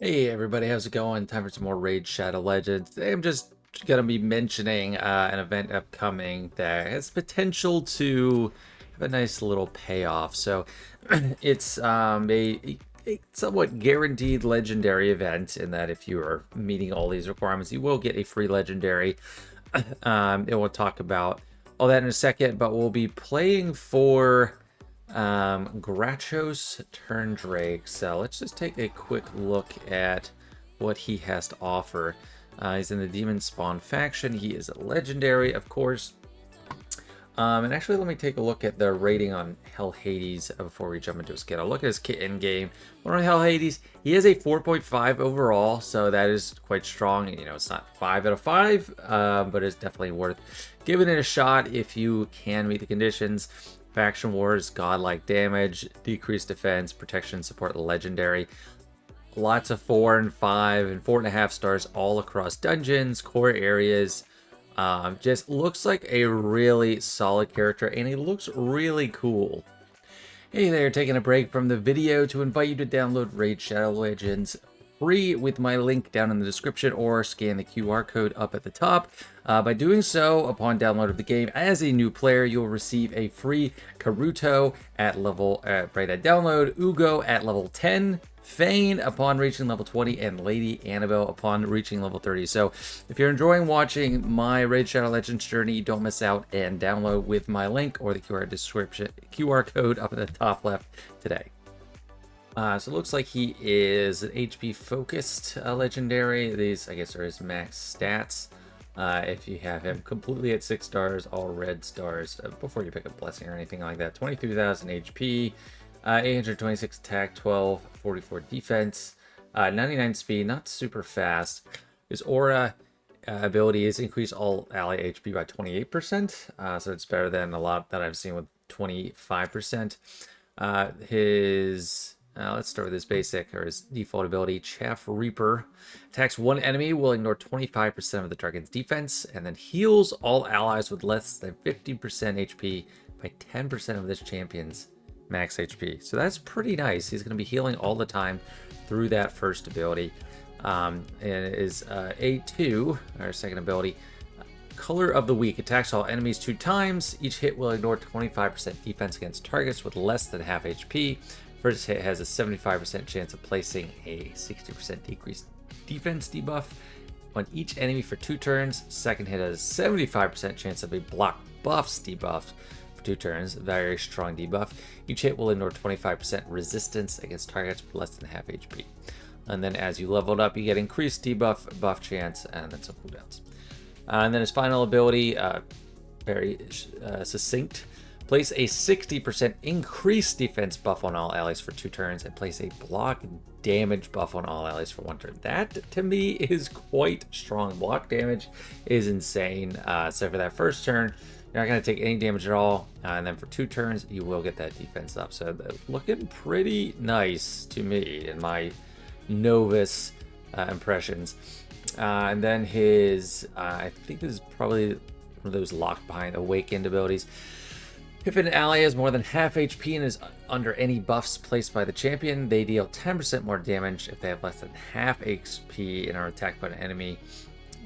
Hey everybody, how's it going? Time for some more Raid Shadow Legends. Today I'm just gonna be mentioning an event upcoming that has potential to have a nice little payoff. So it's a somewhat guaranteed legendary event in that if you are meeting all these requirements, you will get a free legendary. And we'll talk about all that in a second, but we'll be playing for Grachos Turndrake. So let's just take a quick look at what he has to offer. He's in the Demon Spawn faction. He is a legendary, of course. And actually, let me take a look at the rating on Hell Hades before we jump into his kit. I'll look at his kit in game. On Hell Hades, he has a 4.5 overall, so that is quite strong. You know, it's not 5 out of 5, but it's definitely worth giving it a shot if you can meet the conditions. Faction Wars, godlike damage, decreased defense, protection, support, legendary. Lots of 4 and 5 and 4.5 stars all across dungeons, core areas. Just looks like a really solid character, and he looks really cool. Hey there, taking a break from the video to invite you to download Raid Shadow Legends free with my link down in the description, or scan the QR code up at the top. By doing so, upon download of the game as a new player, you'll receive a free Karuto at level right at download, Ugo at level 10, Fane upon reaching level 20, and Lady Annabelle upon reaching level 30. So if you're enjoying watching my Raid Shadow Legends journey, don't miss out and download with my link or the QR code up at the top left today. So it looks like he is an HP focused legendary. These, I guess, are his max stats. If you have him completely at 6 stars, all red stars, before you pick up Blessing or anything like that. 23,000 HP, 826 attack, 1244 defense, 99 speed, not super fast. His aura ability is increase all ally HP by 28%, so it's better than a lot that I've seen with 25%. Let's start with his basic, or his default ability, Chaff Reaper. Attacks one enemy, will ignore 25% of the target's defense, and then heals all allies with less than 50% HP by 10% of this champion's max HP. So that's pretty nice. He's going to be healing all the time through that first ability. And his A2, our second ability, Color of the Week. Attacks all enemies 2 times. Each hit will ignore 25% defense against targets with less than half HP. First hit has a 75% chance of placing a 60% decreased defense debuff on each enemy for 2 turns. Second hit has a 75% chance of a block buffs debuff for 2 turns. Very strong debuff. Each hit will ignore 25% resistance against targets with less than half HP. And then as you leveled up, you get increased debuff, buff chance, and then some cooldowns. And then his final ability, very succinct. Place a 60% increased defense buff on all allies for 2 turns, and place a block damage buff on all allies for 1 turn. That, to me, is quite strong. Block damage is insane. So for that first turn, you're not going to take any damage at all. And then for 2 turns, you will get that defense up. So looking pretty nice to me in my novice impressions. And then his, I think this is probably one of those locked behind awakened abilities. If an ally has more than half HP and is under any buffs placed by the champion, they deal 10% more damage. If they have less than half HP and are attacked by an enemy,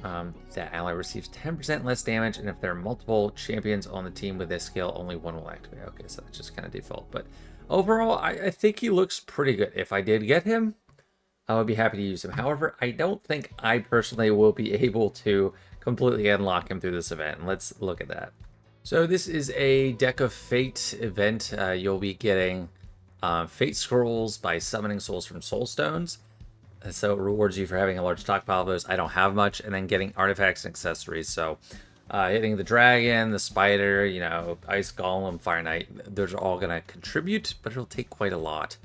that ally receives 10% less damage. And if there are multiple champions on the team with this skill, only one will activate. Okay, so that's just kind of default. But overall, I think he looks pretty good. If I did get him, I would be happy to use him. However, I don't think I personally will be able to completely unlock him through this event. Let's look at that. So this is a Deck of Fate event. You'll be getting Fate Scrolls by summoning souls from Soul Stones. So it rewards you for having a large stockpile of those. I don't have much. And then getting artifacts and accessories. So hitting the dragon, the spider, you know, ice golem, fire knight, those are all going to contribute, but it'll take quite a lot.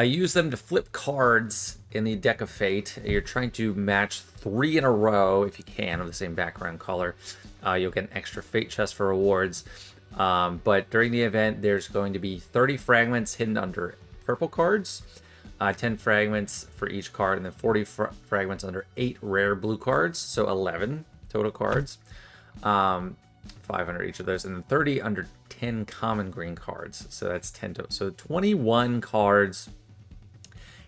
Use them to flip cards in the Deck of Fate. You're trying to match 3 in a row, if you can, of the same background color. You'll get an extra Fate chest for rewards. But during the event, there's going to be 30 fragments hidden under purple cards, 10 fragments for each card, and then 40 fragments under 8 rare blue cards, so 11 total cards. 500 each of those, and then 30 under 10 common green cards, so that's 10 total. So 21 cards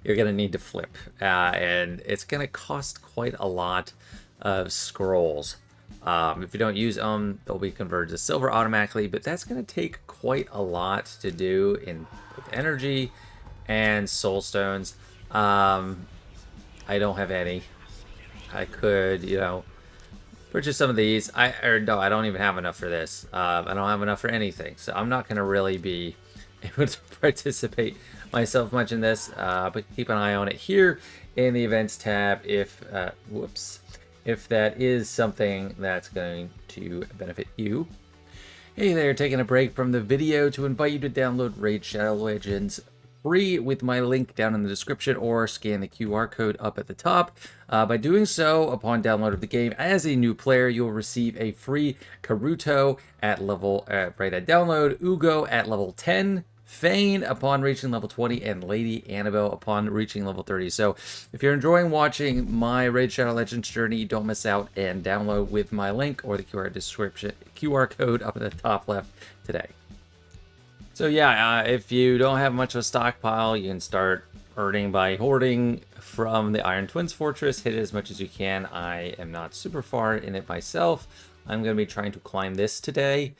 you're going to need to flip. And it's going to cost quite a lot of scrolls. If you don't use them, they'll be converted to silver automatically, but that's going to take quite a lot to do in both energy and soul stones. I don't have any. I could, you know, purchase some of these. No, I don't even have enough for this. I don't have enough for anything, so I'm not going to really be able to participate myself much in this, but keep an eye on it here in the events tab if if that is something that's going to benefit you. Hey there, taking a break from the video to invite you to download Raid Shadow Legends free with my link down in the description, or scan the QR code up at the top. By doing so, upon download of the game as a new player, you'll receive a free Karuto at level right at download, Ugo at level 10, Fane upon reaching level 20, and Lady Annabelle upon reaching level 30. So if you're enjoying watching my Raid Shadow Legends journey, don't miss out and download with my link or the QR code up at the top left today. So yeah, if you don't have much of a stockpile, you can start earning by hoarding from the Iron Twins Fortress. Hit it as much as you can. I am not super far in it myself. I'm going to be trying to climb this today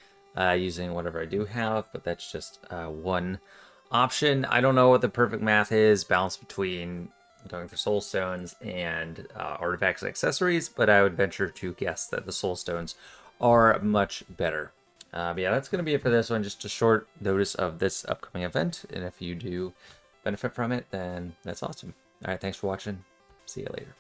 using whatever I do have, but that's just one option. I don't know what the perfect math is, balance between going for soul stones and artifacts and accessories, but I would venture to guess that the soul stones are much better. But yeah, that's going to be it for this one. Just a short notice of this upcoming event. And if you do benefit from it, then that's awesome. All right, thanks for watching. See you later.